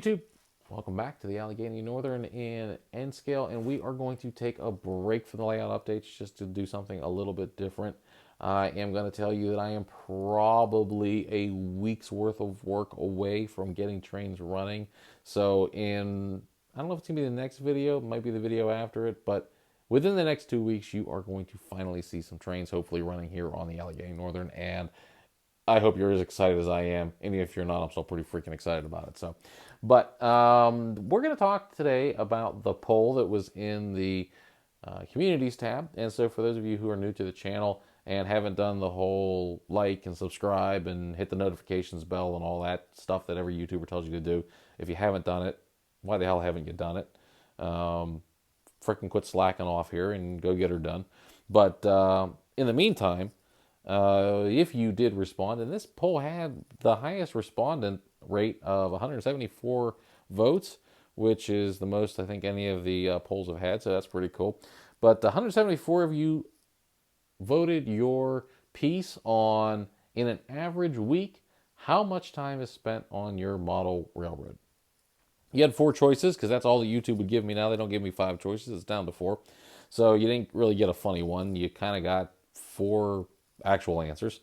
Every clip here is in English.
YouTube? Welcome back to the Allegheny Northern in N scale, and we are going to take a break from the layout updates just to do something a little bit different. I am going to tell you that I am probably a week's worth of work away from getting trains running. So I don't know if it's going to be the next video, it might be the video after it, but within the next 2 weeks, you are going to finally see some trains hopefully running here on the Allegheny Northern, and I hope you're as excited as I am. And if you're not, I'm still pretty freaking excited about it. But we're going to talk today about the poll that was in the communities tab. And so for those of you who are new to the channel and haven't done the whole like and subscribe and hit the notifications bell and all that stuff that every YouTuber tells you to do, if you haven't done it, why the hell haven't you done it? Freaking quit slacking off here and go get her done. But in the meantime, if you did respond, and this poll had the highest respondent rate of 174 votes, which is the most I think any of the polls have had, so that's pretty cool. But 174 of you voted your piece on, in an average week, how much time is spent on your model railroad. You had 4 choices, because that's all that YouTube would give me now. They don't give me 5 choices. It's down to 4. So you didn't really get a funny one. You kind of got 4 actual answers.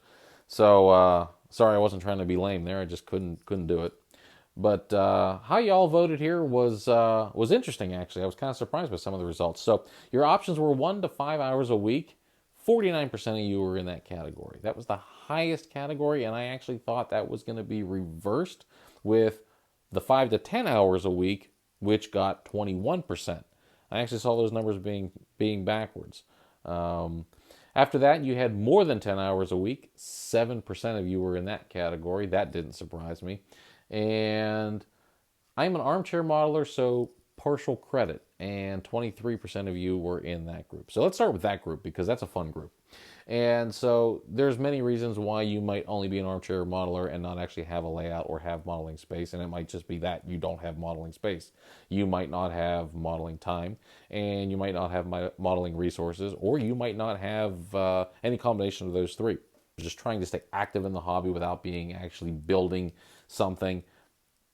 So sorry, I wasn't trying to be lame there. I just couldn't do it. But how y'all voted here was interesting, actually. I was kind of surprised by some of the results. So your options were 1 to 5 hours a week. 49% of you were in that category. That was the highest category, and I actually thought that was going to be reversed with the 5 to 10 hours a week, which got 21%. I actually saw those numbers being backwards. After that, you had more than 10 hours a week. 7% of you were in that category. That didn't surprise me. And I'm an armchair modeler, so partial credit. And 23% of you were in that group. So let's start with that group because that's a fun group. And so there's many reasons why you might only be an armchair modeler and not actually have a layout or have modeling space. And it might just be that you don't have modeling space. You might not have modeling time, and you might not have modeling resources, or you might not have any combination of those 3. Just trying to stay active in the hobby without being actually building something.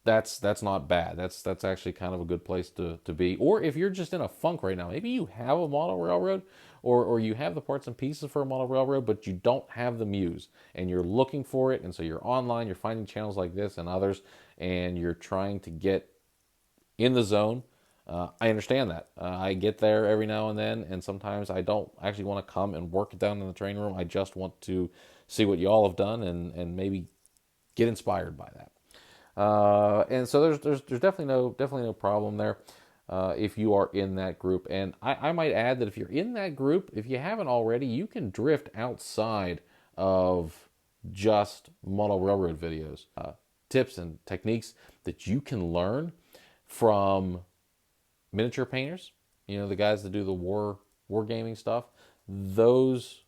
That's not bad. That's actually kind of a good place to be. Or if you're just in a funk right now, maybe you have a model railroad or you have the parts and pieces for a model railroad, but you don't have the muse and you're looking for it. And so you're online, you're finding channels like this and others, and you're trying to get in the zone. I understand that. I get there every now and then, and sometimes I don't actually want to come and work it down in the training room. I just want to see what y'all have done and maybe get inspired by that. And so there's definitely no problem there if you are in that group. And I might add that if you're in that group, if you haven't already, you can drift outside of just model railroad videos. Tips and techniques that you can learn from miniature painters, the guys that do the wargaming stuff. Those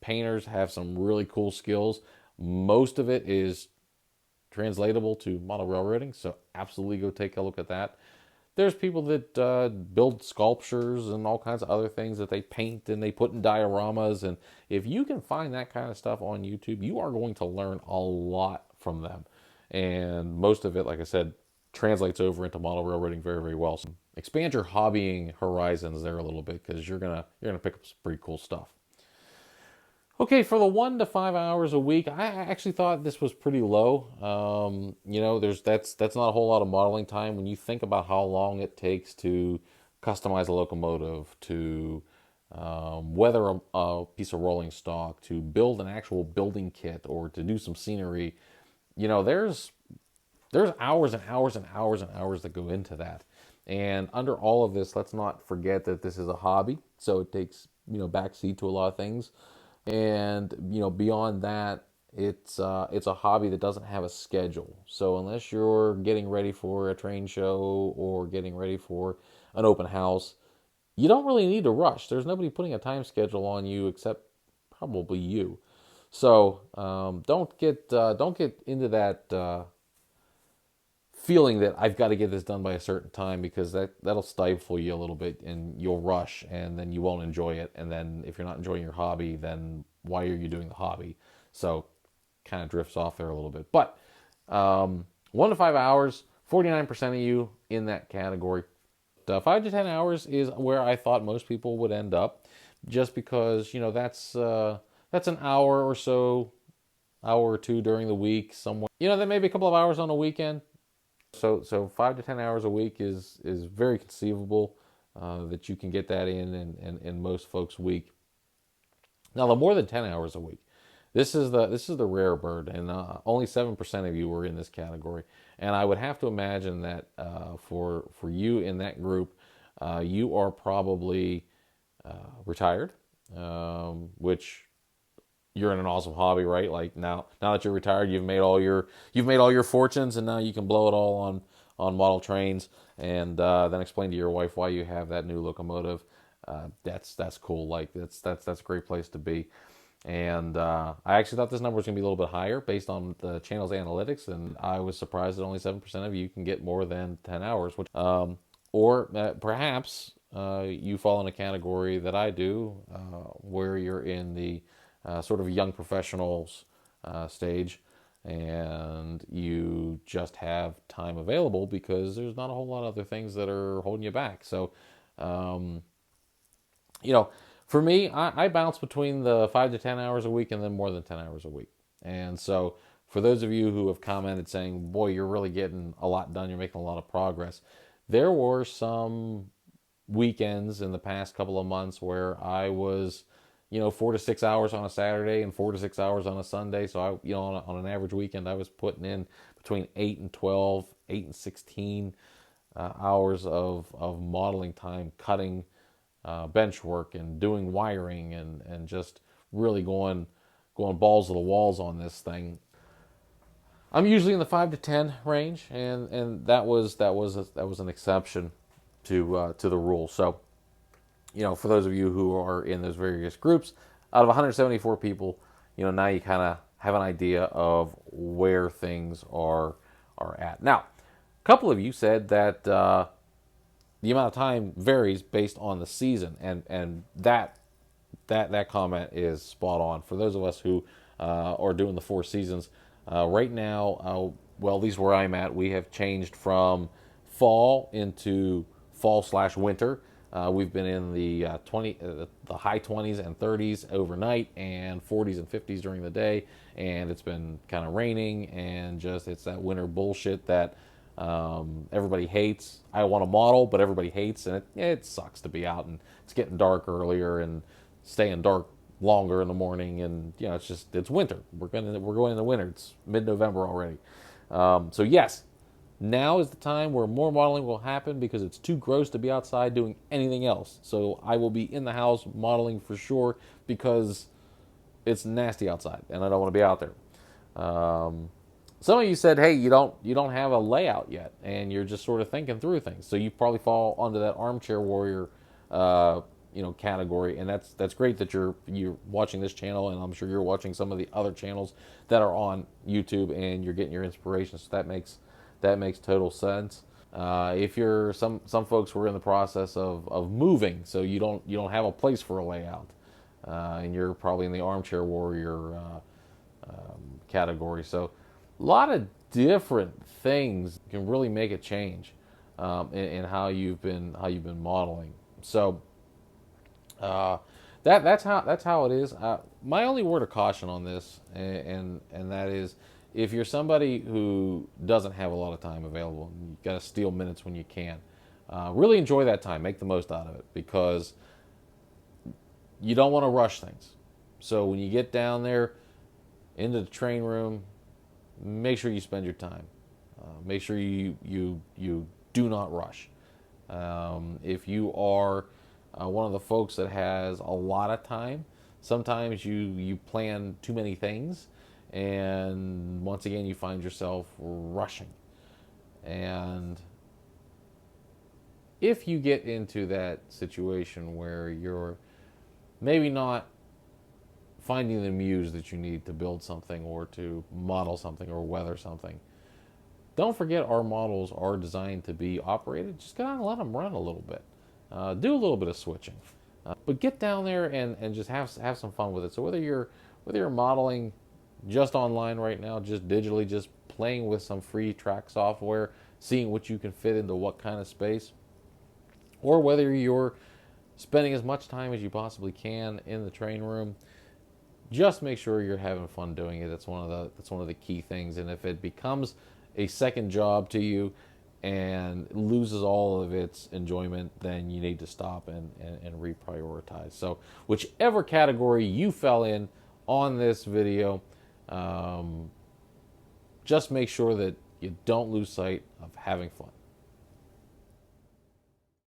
painters have some really cool skills. Most of it is translatable to model railroading, so absolutely go take a look at that. There's people that build sculptures and all kinds of other things that they paint and they put in dioramas, and if you can find that kind of stuff on YouTube, you are going to learn a lot from them. And most of it, like I said, translates over into model railroading very, very well. So expand your hobbying horizons there a little bit, because you're gonna pick up some pretty cool stuff. Okay, for the 1 to 5 hours a week, I actually thought this was pretty low. That's not a whole lot of modeling time when you think about how long it takes to customize a locomotive, to weather a piece of rolling stock, to build an actual building kit, or to do some scenery. There's hours and hours and hours and hours that go into that. And under all of this, let's not forget that this is a hobby, so it takes backseat to a lot of things. And beyond that, it's a hobby that doesn't have a schedule. So unless you're getting ready for a train show or getting ready for an open house, you don't really need to rush. There's nobody putting a time schedule on you except probably you. So don't get into that feeling that I've got to get this done by a certain time, because that'll stifle you a little bit and you'll rush and then you won't enjoy it. And then if you're not enjoying your hobby, then why are you doing the hobby? So kind of drifts off there a little bit. But 1 1 to 5 hours, 49% of you in that category. 5 to 10 hours is where I thought most people would end up, just because, you know, that's an hour or so, hour or two during the week somewhere. You know, then maybe a couple of hours on a weekend. So 5 to 10 hours a week is very conceivable that you can get that in most folks' week. Now, the more than 10 hours a week, this is the rare bird, and only 7% of you were in this category. And I would have to imagine that for you in that group, you are probably retired, which you're in an awesome hobby, right? Like now that you're retired, you've made all your fortunes, and now you can blow it all on model trains, and then explain to your wife why you have that new locomotive. That's cool. Like that's a great place to be. And I actually thought this number was going to be a little bit higher based on the channel's analytics, and I was surprised that only 7% of you can get more than 10 hours. Or perhaps you fall in a category that I do, where you're in the sort of young professionals stage, and you just have time available because there's not a whole lot of other things that are holding you back. So, you know, for me, I bounce between the 5 to 10 hours a week and then more than 10 hours a week. And so for those of you who have commented saying, boy, you're really getting a lot done, you're making a lot of progress, there were some weekends in the past couple of months where I was, you know, 4 to 6 hours on a Saturday and 4 to 6 hours on a Sunday. So I, you know, on an average weekend, I was putting in between 8 and 12, 8 and 16 hours of modeling time, cutting bench work and doing wiring and just really going balls to the walls on this thing. I'm usually in the 5 to 10 range, and that was an exception to the rule. So, you know, for those of you who are in those various groups, out of 174 people, you know, now you kind of have an idea of where things are at. Now, a couple of you said that the amount of time varies based on the season, and that comment is spot on. For those of us who are doing the 4 seasons right now, well, at least where I'm at, we have changed from fall into fall/winter. We've been in the the high 20s and 30s overnight, and 40s and 50s during the day, and it's been kind of raining, and just it's that winter bullshit that everybody hates. I want to model, but everybody hates, and it sucks to be out, and it's getting dark earlier and staying dark longer in the morning, and you know, it's winter. We're going into winter. It's mid-November already. So yes, now is the time where more modeling will happen because it's too gross to be outside doing anything else. So I will be in the house modeling for sure because it's nasty outside and I don't want to be out there. Some of you said, hey, you don't have a layout yet, and you're just sort of thinking through things. So you probably fall under that armchair warrior category, and that's great that you're watching this channel, and I'm sure you're watching some of the other channels that are on YouTube, and you're getting your inspiration. So that makes total sense. If you're some folks who are in the process of moving, so you don't have a place for a layout, and you're probably in the armchair warrior category. So a lot of different things can really make a change in how you've been modeling. So that's how it is. My only word of caution on this, and that is, if you're somebody who doesn't have a lot of time available, you've got to steal minutes when you can. Really enjoy that time. Make the most out of it, because you don't want to rush things. So when you get down there into the train room, make sure you spend your time. Make sure you do not rush. If you are one of the folks that has a lot of time, sometimes you plan too many things, and once again you find yourself rushing. And if you get into that situation where you're maybe not finding the muse that you need to build something or to model something or weather something, don't forget our models are designed to be operated. Just gotta let them run a little bit. Do a little bit of switching. But get down there and just have some fun with it. So whether you're modeling just online right now, just digitally, just playing with some free track software, seeing what you can fit into what kind of space, or whether you're spending as much time as you possibly can in the train room, just make sure you're having fun doing it. That's one of the key things. And if it becomes a second job to you and loses all of its enjoyment, then you need to stop and reprioritize. So whichever category you fell in on this video, just make sure that you don't lose sight of having fun.